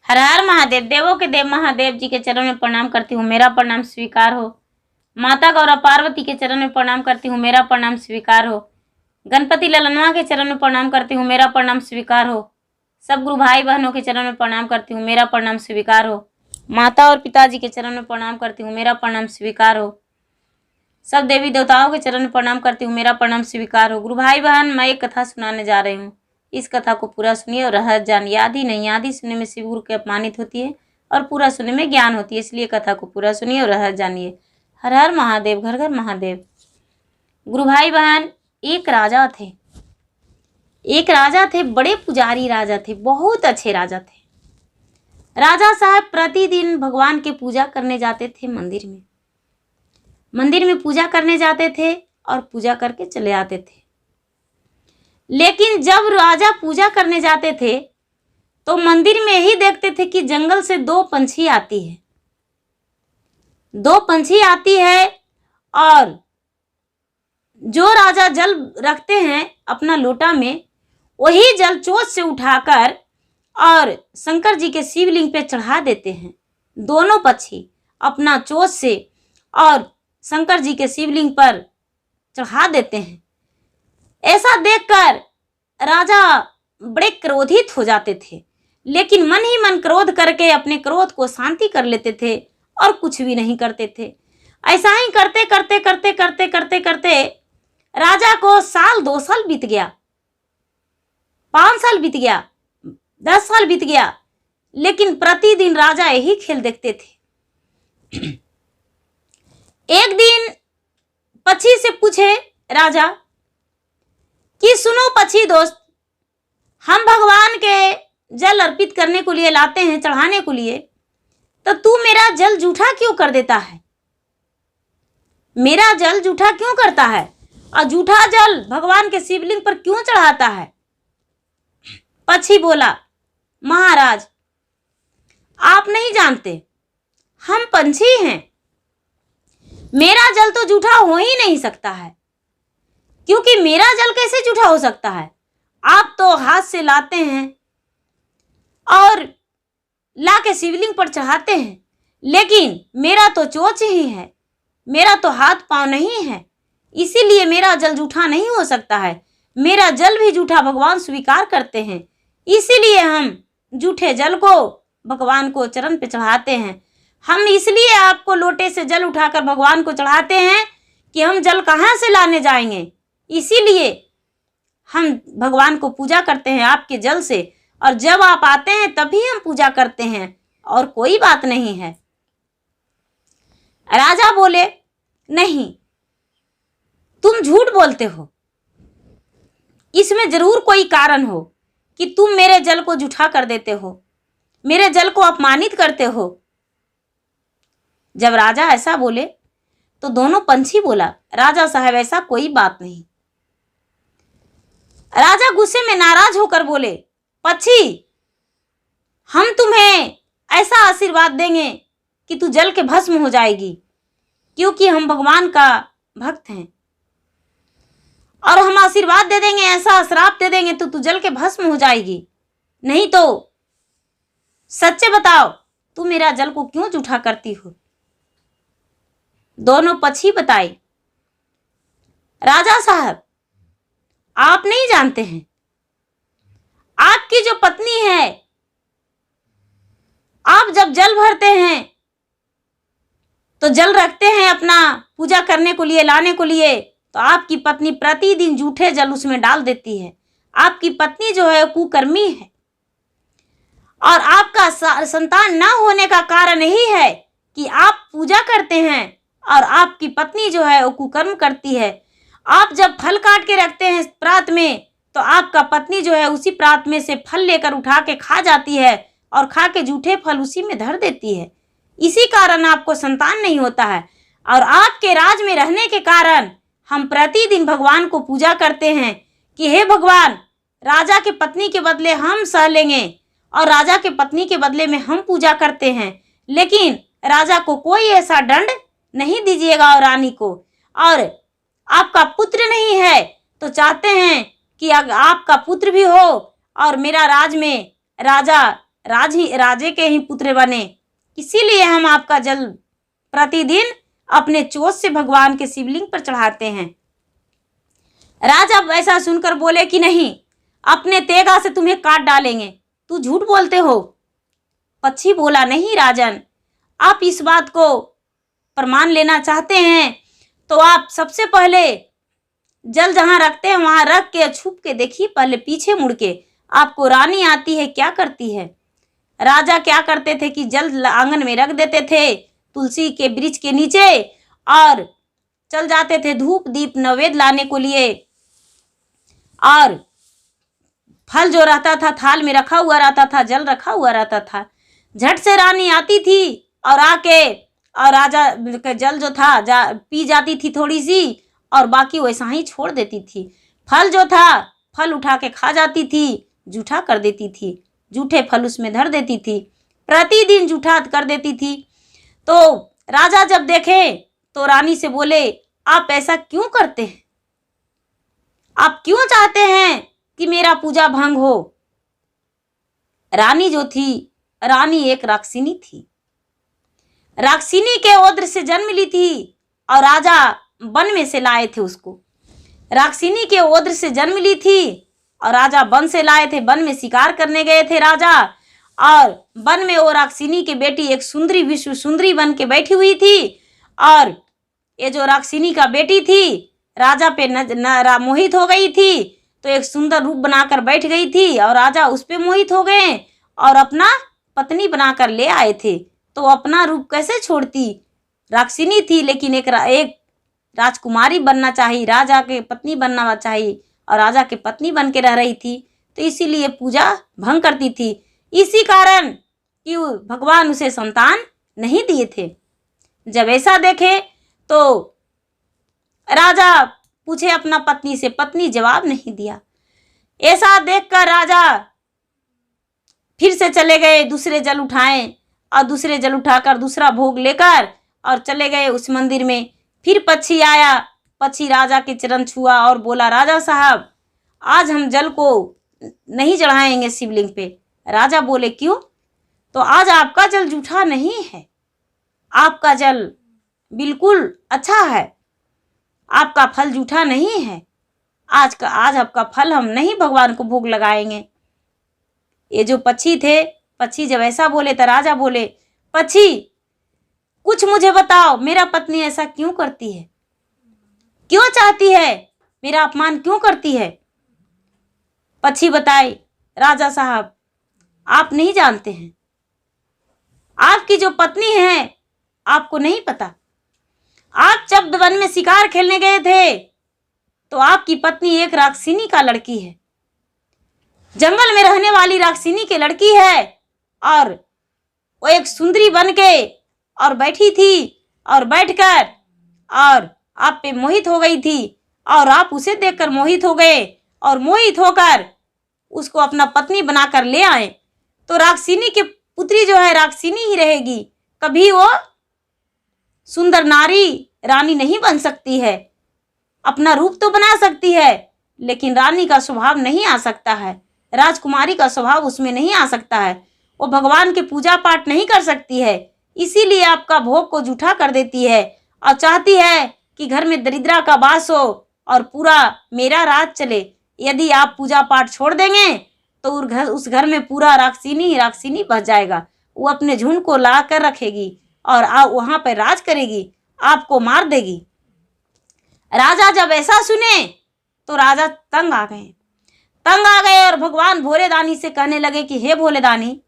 हर हर महादेव। देवों के देव महादेव जी के चरण में प्रणाम करती हूँ, मेरा प्रणाम स्वीकार हो। माता गौरा पार्वती के चरण में प्रणाम करती हूँ, मेरा प्रणाम स्वीकार हो। गणपति ललनवा के चरण में प्रणाम करती हूँ, मेरा प्रणाम स्वीकार हो। सब गुरु भाई बहनों के चरण में प्रणाम करती हूँ, मेरा प्रणाम स्वीकार हो। माता और पिताजी के चरण में प्रणाम करती हूँ, मेरा प्रणाम स्वीकार हो। सब देवी देवताओं के चरण में प्रणाम करती हूँ, मेरा प्रणाम स्वीकार हो। गुरु भाई बहन, मैं एक कथा सुनाने जा रही हूँ, इस कथा को पूरा सुनिए और रहस्य जानिए। आधी नहीं, आधी सुनने में शिव गुरु की अपमानित होती है और पूरा सुनने में ज्ञान होती है, इसलिए कथा को पूरा सुनिए और रहस्य जानिए। हर हर महादेव, घर घर महादेव। गुरु भाई बहन, एक राजा थे, एक राजा थे, बड़े पुजारी राजा थे, बहुत अच्छे राजा थे। राजा साहब प्रतिदिन भगवान की पूजा करने जाते थे मंदिर में पूजा करने जाते थे और पूजा करके चले आते थे। लेकिन जब राजा पूजा करने जाते थे तो मंदिर में ही देखते थे कि जंगल से दो पंछी आती है और जो राजा जल रखते हैं अपना लोटा में, वही जल चोंच से उठाकर और शंकर जी के शिवलिंग पे चढ़ा देते हैं। दोनों पक्षी अपना चोंच से और शंकर जी के शिवलिंग पर चढ़ा देते हैं। ऐसा देखकर राजा बड़े क्रोधित हो जाते थे, लेकिन मन ही मन क्रोध करके अपने क्रोध को शांति कर लेते थे और कुछ भी नहीं करते थे। ऐसा ही करते करते करते करते करते करते राजा को साल 2 साल बीत गया, 5 साल बीत गया, 10 साल बीत गया, लेकिन प्रतिदिन राजा यही खेल देखते थे। एक दिन पक्षी से पूछे राजा कि सुनो पक्षी दोस्त, हम भगवान के जल अर्पित करने को लिए लाते हैं, चढ़ाने को लिए, तो तू मेरा जल जूठा क्यों कर देता है? मेरा जल जूठा क्यों करता है और जूठा जल भगवान के शिवलिंग पर क्यों चढ़ाता है? पक्षी बोला, महाराज आप नहीं जानते, हम पंछी हैं, मेरा जल तो जूठा हो ही नहीं सकता है, क्योंकि मेरा जल कैसे जूठा हो सकता है? आप तो हाथ से लाते हैं और ला के शिवलिंग पर चढ़ाते हैं, लेकिन मेरा तो चोंच ही है, मेरा तो हाथ पांव नहीं है, इसीलिए मेरा जल जूठा नहीं हो सकता है। मेरा जल भी जूठा भगवान स्वीकार करते हैं, इसीलिए हम जूठे जल को भगवान को चरण पे चढ़ाते हैं। हम इसलिए आपको लोटे से जल उठाकर भगवान को चढ़ाते हैं कि हम जल कहाँ से लाने जाएंगे, इसीलिए हम भगवान को पूजा करते हैं आपके जल से, और जब आप आते हैं तभी हम पूजा करते हैं, और कोई बात नहीं है। राजा बोले, नहीं, तुम झूठ बोलते हो, इसमें जरूर कोई कारण हो कि तुम मेरे जल को जूठा कर देते हो, मेरे जल को अपमानित करते हो। जब राजा ऐसा बोले तो दोनों पंछी बोला, राजा साहब ऐसा कोई बात नहीं। राजा गुस्से में नाराज होकर बोले, पक्षी हम तुम्हें ऐसा आशीर्वाद देंगे कि तू जल के भस्म हो जाएगी, क्योंकि हम भगवान का भक्त हैं, और हम आशीर्वाद दे देंगे, ऐसा श्राप दे देंगे तो तू जल के भस्म हो जाएगी। नहीं तो सच्चे बताओ, तू मेरा जल को क्यों जूठा करती हो? दोनों पक्षी बताए, राजा साहब आप नहीं जानते हैं, आपकी जो पत्नी है, आप जब जल भरते हैं तो जल रखते हैं अपना पूजा करने को लिए, लाने को लिए, तो आपकी पत्नी प्रतिदिन जूठे जल उसमें डाल देती है। आपकी पत्नी जो है कुकर्मी है, और आपका संतान ना होने का कारण यही है कि आप पूजा करते हैं और आपकी पत्नी जो है वो कुकर्म करती है। आप जब फल काट के रखते हैं प्रात में, तो आपका पत्नी जो है उसी प्रात में से फल लेकर उठा के खा जाती है और खा के जूठे फल उसी में धर देती है। इसी कारण आपको संतान नहीं होता है, और आपके राज में रहने के कारण हम प्रतिदिन भगवान को पूजा करते हैं कि हे भगवान, राजा के पत्नी के बदले हम सह लेंगे और राजा के पत्नी के बदले में हम पूजा करते हैं, लेकिन राजा को कोई ऐसा दंड नहीं दीजिएगा और रानी को। और आपका पुत्र नहीं है तो चाहते हैं कि आपका पुत्र भी हो और मेरा राज में राजा राजे के ही पुत्र बने, इसीलिए हम आपका जल प्रतिदिन अपने चोंच से भगवान के शिवलिंग पर चढ़ाते हैं। राजा ऐसा सुनकर बोले कि नहीं, अपने तेगा से तुम्हें काट डालेंगे, तू झूठ बोलते हो। पक्षी बोला, नहीं राजन, आप इस बात को प्रमाण लेना चाहते हैं तो आप सबसे पहले जल जहां रखते हैं वहां रख के छुप के देखिए, पहले पीछे मुड़ के। आपको रानी आती है क्या करती है। राजा क्या करते थे कि जल आंगन में रख देते थे तुलसी के वृक्ष के नीचे, और चल जाते थे धूप दीप नैवेद्य लाने को लिए। और फल जो रहता था थाल में रखा हुआ रहता था, जल रखा हुआ रहता था। झट से रानी आती थी और आके और राजा का जल जो था पी जाती थी थोड़ी सी, और बाकी वैसा ही छोड़ देती थी। फल जो था फल उठा के खा जाती थी, जूठा कर देती थी, जूठे फल उसमें धर देती थी, प्रतिदिन जूठा कर देती थी। तो राजा जब देखे तो रानी से बोले, आप ऐसा क्यों करते हैं, आप क्यों चाहते हैं कि मेरा पूजा भंग हो। रानी जो थी, रानी एक राक्षिनी थी, राक्षिनी के ओद्र से जन्म ली थी और राजा वन में से लाए थे उसको। राक्षिनी के ओद्र से जन्म ली थी और राजा वन से लाए थे। वन में शिकार करने गए थे राजा, और वन में वो राक्षिनी की बेटी एक सुंदरी विश्व सुंदरी बन के बैठी हुई थी, और ये जो राक्षिनी का बेटी थी राजा पे मोहित हो गई थी, तो एक सुंदर रूप बनाकर बैठ गई थी और राजा उस पे मोहित हो गए और अपना पत्नी बनाकर ले आए थे। तो अपना रूप कैसे छोड़ती, राक्षिनी थी लेकिन एक राजकुमारी बनना चाहिए, राजा के पत्नी बनना चाहिए, और राजा के पत्नी बन के रह रही थी, तो इसीलिए पूजा भंग करती थी। इसी कारण कि भगवान उसे संतान नहीं दिए थे। जब ऐसा देखे तो राजा पूछे अपना पत्नी से, पत्नी जवाब नहीं दिया। ऐसा देखकर राजा फिर से चले गए, दूसरे जल उठाए और दूसरे जल उठाकर दूसरा भोग लेकर और चले गए उस मंदिर में। फिर पक्षी आया, पक्षी राजा के चरण छुआ और बोला, राजा साहब आज हम जल को नहीं चढ़ाएंगे शिवलिंग पे। राजा बोले, क्यों। तो आज आपका जल जूठा नहीं है, आपका जल बिल्कुल अच्छा है, आपका फल जूठा नहीं है। आज आपका फल हम नहीं भगवान को भोग लगाएंगे। ये जो पक्षी थे, पक्षी जब ऐसा बोले तो राजा बोले, पक्षी कुछ मुझे बताओ, मेरा पत्नी ऐसा क्यों करती है, क्यों चाहती है, मेरा अपमान क्यों करती है। पक्षी बताए, राजा साहब आप नहीं जानते हैं, आपकी जो पत्नी है आपको नहीं पता। आप जब वन में शिकार खेलने गए थे तो आपकी पत्नी एक राक्षिनी का लड़की है, जंगल में रहने वाली राक्षिनी की लड़की है, और वो एक सुंदरी बन के और बैठी थी और बैठकर और आप पे मोहित हो गई थी, और आप उसे देखकर मोहित हो गए और मोहित होकर उसको अपना पत्नी बनाकर ले आए। तो राक्षिनी की पुत्री जो है राक्षिनी ही रहेगी, कभी वो सुंदर नारी रानी नहीं बन सकती है। अपना रूप तो बना सकती है लेकिन रानी का स्वभाव नहीं आ सकता है, राजकुमारी का स्वभाव उसमें नहीं आ सकता है, वो भगवान के पूजा पाठ नहीं कर सकती है। इसीलिए आपका भोग को जूठा कर देती है और चाहती है कि घर में दरिद्रा का वास हो और पूरा मेरा राज चले। यदि आप पूजा पाठ छोड़ देंगे तो उस घर में पूरा राक्षिनी बस जाएगा। वो अपने झुंड को ला कर रखेगी और वहां पर राज करेगी, आपको मार देगी। राजा जब ऐसा सुने तो राजा तंग आ गए और भगवान भोलेदानी से कहने लगे कि हे भोलेदानी,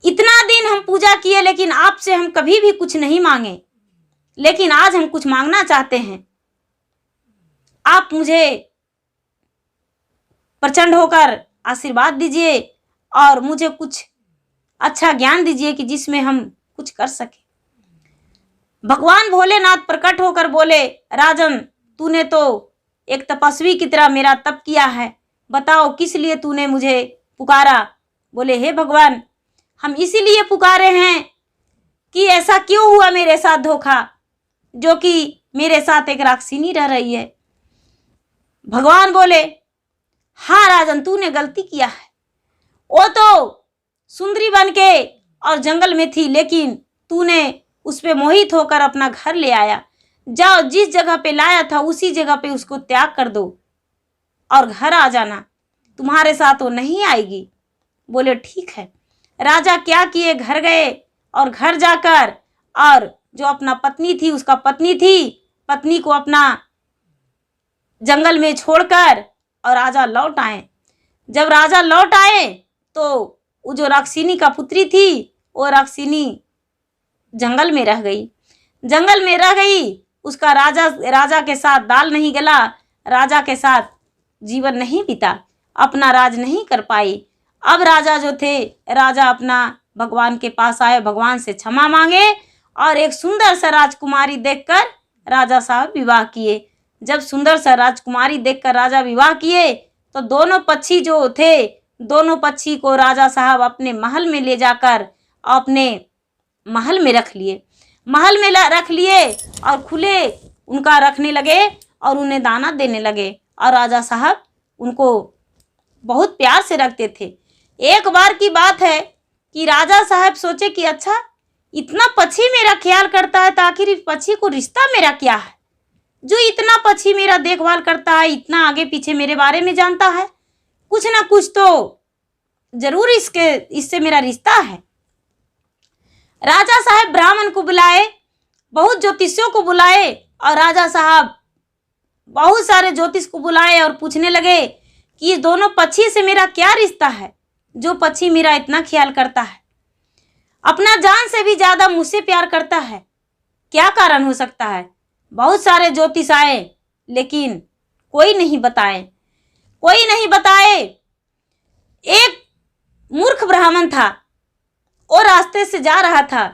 इतना दिन हम पूजा किए लेकिन आपसे हम कभी भी कुछ नहीं मांगे, लेकिन आज हम कुछ मांगना चाहते हैं। आप मुझे प्रचंड होकर आशीर्वाद दीजिए और मुझे कुछ अच्छा ज्ञान दीजिए कि जिसमें हम कुछ कर सके। भगवान भोलेनाथ प्रकट होकर बोले, राजन तूने तो एक तपस्वी की तरह मेरा तप किया है, बताओ किस लिए तूने मुझे पुकारा। बोले, हे भगवान हम इसीलिए पुकारे हैं कि ऐसा क्यों हुआ मेरे साथ धोखा, जो कि मेरे साथ एक राक्षिनी रह रही है। भगवान बोले, हाँ राजन तूने गलती किया है, वो तो सुंदरी बन के और जंगल में थी, लेकिन तूने उस पे मोहित होकर अपना घर ले आया। जाओ, जिस जगह पे लाया था उसी जगह पे उसको त्याग कर दो और घर आ जाना, तुम्हारे साथ वो नहीं आएगी। बोले ठीक है। राजा क्या किए, घर गए और घर जाकर और जो अपना पत्नी थी, उसका पत्नी को अपना जंगल में छोड़कर और राजा लौट आए। जब राजा लौट आए तो वो जो राक्षिनी का पुत्री थी, वो राक्षिनी जंगल में रह गई। उसका राजा के साथ दाल नहीं गला, राजा के साथ जीवन नहीं बीता, अपना राज नहीं कर पाई। अब राजा जो थे, राजा अपना भगवान के पास आए, भगवान से क्षमा मांगे और एक सुंदर सा राजकुमारी देखकर राजा साहब विवाह किए। जब सुंदर सा राजकुमारी देखकर राजा विवाह किए तो दोनों पक्षी जो थे, दोनों पक्षी को राजा साहब अपने महल में ले जाकर अपने महल में रख लिए और खुले उनका रखने लगे और उन्हें दाना देने लगे और राजा साहब उनको बहुत प्यार से रखते थे। एक बार की बात है कि राजा साहब सोचे कि अच्छा, इतना पक्षी मेरा ख्याल करता है तो आखिर इस पक्षी को रिश्ता मेरा क्या है, जो इतना पक्षी मेरा देखभाल करता है, इतना आगे पीछे मेरे बारे में जानता है, कुछ ना कुछ तो जरूर इससे मेरा रिश्ता है। राजा साहब ब्राह्मण को बुलाए, बहुत ज्योतिषियों को बुलाए और राजा साहब बहुत सारे ज्योतिष को बुलाए और पूछने लगे कि ये दोनों पक्षी से मेरा क्या रिश्ता है, जो पक्षी मेरा इतना ख्याल करता है, अपना जान से भी ज्यादा मुझसे प्यार करता है, क्या कारण हो सकता है। बहुत सारे ज्योतिष आए लेकिन कोई नहीं बताए। एक मूर्ख ब्राह्मण था, वो रास्ते से जा रहा था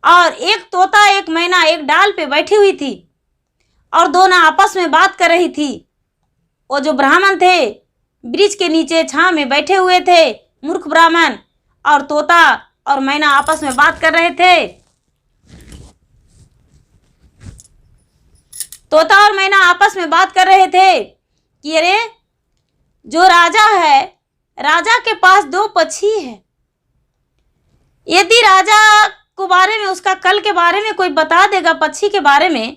और एक तोता एक मैना एक डाल पे बैठी हुई थी और दोनों आपस में बात कर रही थी। वो जो ब्राह्मण थे वृक्ष के नीचे छांव में बैठे हुए थे, मूर्ख ब्राह्मण और तोता और मैना आपस में बात कर रहे थे। तोता और मैना आपस में बात कर रहे थे कि अरे, जो राजा है, राजा के पास दो पक्षी है, यदि राजा को बारे में, उसका कल के बारे में कोई बता देगा पक्षी के बारे में,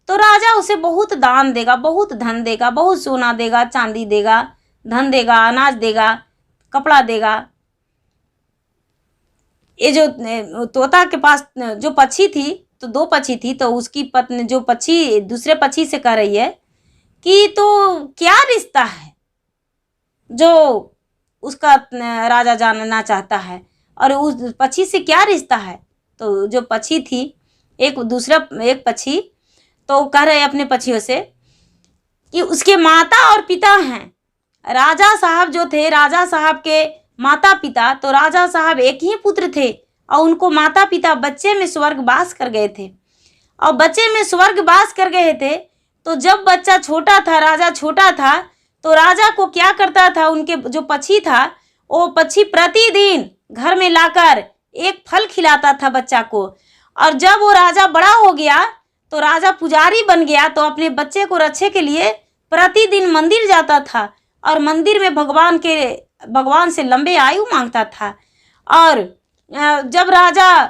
तो राजा उसे बहुत दान देगा, बहुत धन देगा, बहुत सोना देगा, चांदी देगा, धन देगा, अनाज देगा, कपड़ा देगा। ये जो तोता के पास जो पक्षी थी, तो दो पक्षी थी, तो उसकी पत्नी जो पक्षी दूसरे पक्षी से कह रही है कि तो क्या रिश्ता है जो उसका राजा जानना चाहता है, और उस पक्षी से क्या रिश्ता है। तो जो पक्षी थी, एक पक्षी तो कह रहे अपने पक्षियों से कि उसके माता और पिता हैं। राजा साहब जो थे, राजा साहब के माता पिता, तो राजा साहब एक ही पुत्र थे और उनको माता पिता बच्चे में स्वर्गवास कर गए थे। और बच्चे में स्वर्गवास कर गए थे तो जब बच्चा छोटा था, राजा छोटा था, तो राजा को क्या करता था, उनके जो पक्षी था, वो पक्षी प्रतिदिन घर में लाकर एक फल खिलाता था बच्चा को। और जब वो राजा बड़ा हो गया तो राजा पुजारी बन गया, तो अपने बच्चे को रक्षा के लिए प्रतिदिन मंदिर जाता था और मंदिर में भगवान से लंबे आयु मांगता था। और जब राजा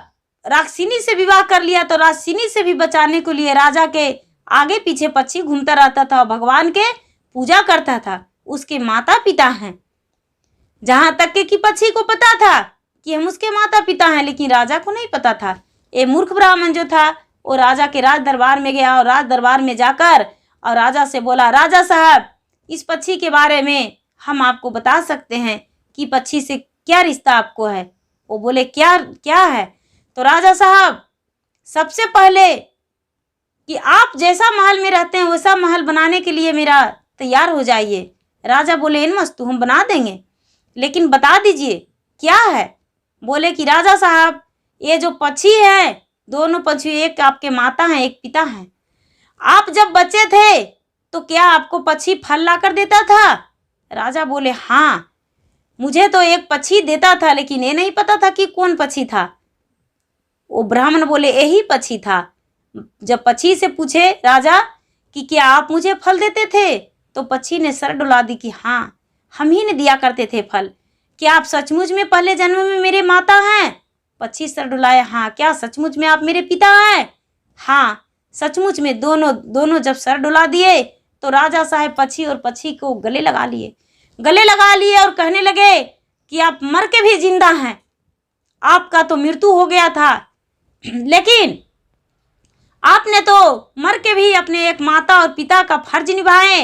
राक्षिनी से विवाह कर लिया तो राक्षिनी से भी बचाने के लिए राजा के आगे पीछे पक्षी घूमता रहता था और भगवान के पूजा करता था। उसके माता पिता हैं, जहां तक कि पक्षी को पता था कि हम उसके माता पिता हैं, लेकिन राजा को नहीं पता था। ये मूर्ख ब्राह्मण जो था वो राजा के राज दरबार में गया और राज दरबार में जाकर और राजा से बोला, राजा साहब, इस पक्षी के बारे में हम आपको बता सकते हैं कि पक्षी से क्या रिश्ता आपको है। वो बोले क्या क्या है। तो राजा साहब, सबसे पहले कि आप जैसा महल में रहते हैं वैसा महल बनाने के लिए मेरा तैयार हो जाइए। राजा बोले, इन मस्तु, हम बना देंगे, लेकिन बता दीजिए क्या है। बोले कि राजा साहब, ये जो पक्षी हैं, दोनों पक्षी, एक आपके माता हैं, एक पिता हैं। आप जब बच्चे थे तो क्या आपको पक्षी फल ला कर देता था। राजा बोले, हाँ, मुझे तो एक पक्षी देता था, लेकिन ये नहीं पता था कि कौन पक्षी था। वो ब्राह्मण बोले, यही पक्षी था। जब पक्षी से पूछे राजा कि क्या आप मुझे फल देते थे, तो पक्षी ने सर डुला दी कि हाँ, हम ही ने दिया करते थे फल, क्या आप सचमुच में पहले जन्म में मेरे माता हैं? पक्षी सर डुलाए, हाँ। क्या सचमुच में आप मेरे पिता हैं? हाँ, सचमुच में। दोनों जब सर डुला दिए तो राजा साहब पक्षी और पक्षी को गले लगा लिए और कहने लगे कि आप मर के भी जिंदा हैं, आपका तो मृत्यु हो गया था, लेकिन आपने तो मर के भी अपने एक माता और पिता का फर्ज निभाए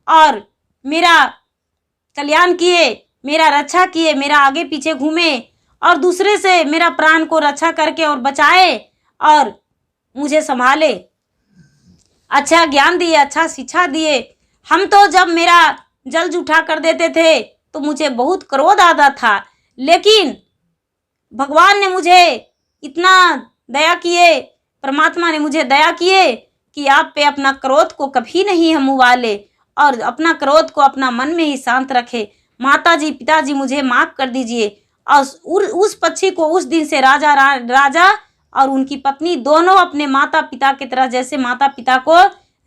और मेरा कल्याण किए, मेरा रक्षा किए, मेरा आगे पीछे घूमे और दूसरे से मेरा प्राण को रक्षा करके और बचाए और मुझे संभाले, अच्छा ज्ञान दिए, अच्छा शिक्षा दिए। हम तो जब मेरा जल जूठा कर देते थे तो मुझे बहुत क्रोध आता था, लेकिन भगवान ने मुझे इतना दया किए, परमात्मा ने मुझे दया किए कि आप पे अपना क्रोध को कभी नहीं हम उबाले और अपना क्रोध को अपना मन में ही शांत रखे। माताजी पिताजी मुझे माफ़ कर दीजिए। और उस पक्षी को उस दिन से राजा और उनकी पत्नी दोनों अपने माता पिता की तरह, जैसे माता पिता को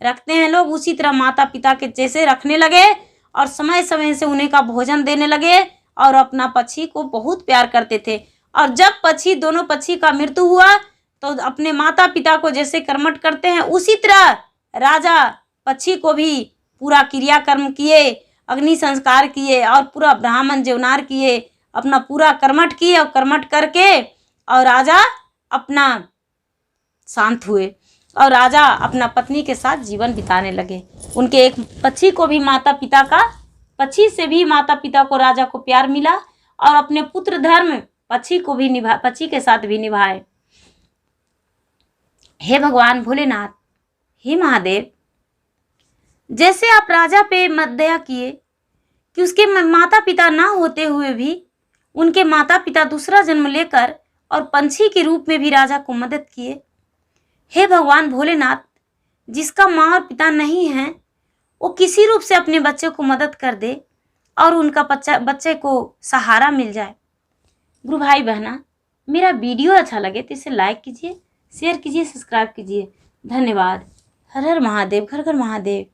रखते हैं लोग, उसी तरह माता पिता के जैसे रखने लगे और समय समय से उन्हें का भोजन देने लगे और अपना पक्षी को बहुत प्यार करते थे। और जब दोनों पक्षी का मृत्यु हुआ तो अपने माता पिता को जैसे कर्मठ करते हैं, उसी तरह राजा पक्षी को भी पूरा क्रियाकर्म किए, अग्नि संस्कार किए और पूरा ब्राह्मण जेवनार किए, अपना पूरा कर्मठ किए और कर्मठ करके और राजा अपना शांत हुए और राजा अपना पत्नी के साथ जीवन बिताने लगे। उनके एक पक्षी को भी पक्षी से भी माता पिता को राजा को प्यार मिला और अपने पुत्र धर्म पक्षी के साथ भी निभाए। हे भगवान भोलेनाथ, हे महादेव, जैसे आप राजा पे मत दया किए कि उसके माता पिता ना होते हुए भी उनके माता पिता दूसरा जन्म लेकर और पंछी के रूप में भी राजा को मदद किए। हे भगवान भोलेनाथ, जिसका माँ और पिता नहीं है वो किसी रूप से अपने बच्चे को मदद कर दे और उनका बच्चे को सहारा मिल जाए। गुरु भाई बहना, मेरा वीडियो अच्छा लगे तो इसे लाइक कीजिए, शेयर कीजिए, सब्सक्राइब कीजिए। धन्यवाद। हर हर महादेव, घर घर महादेव।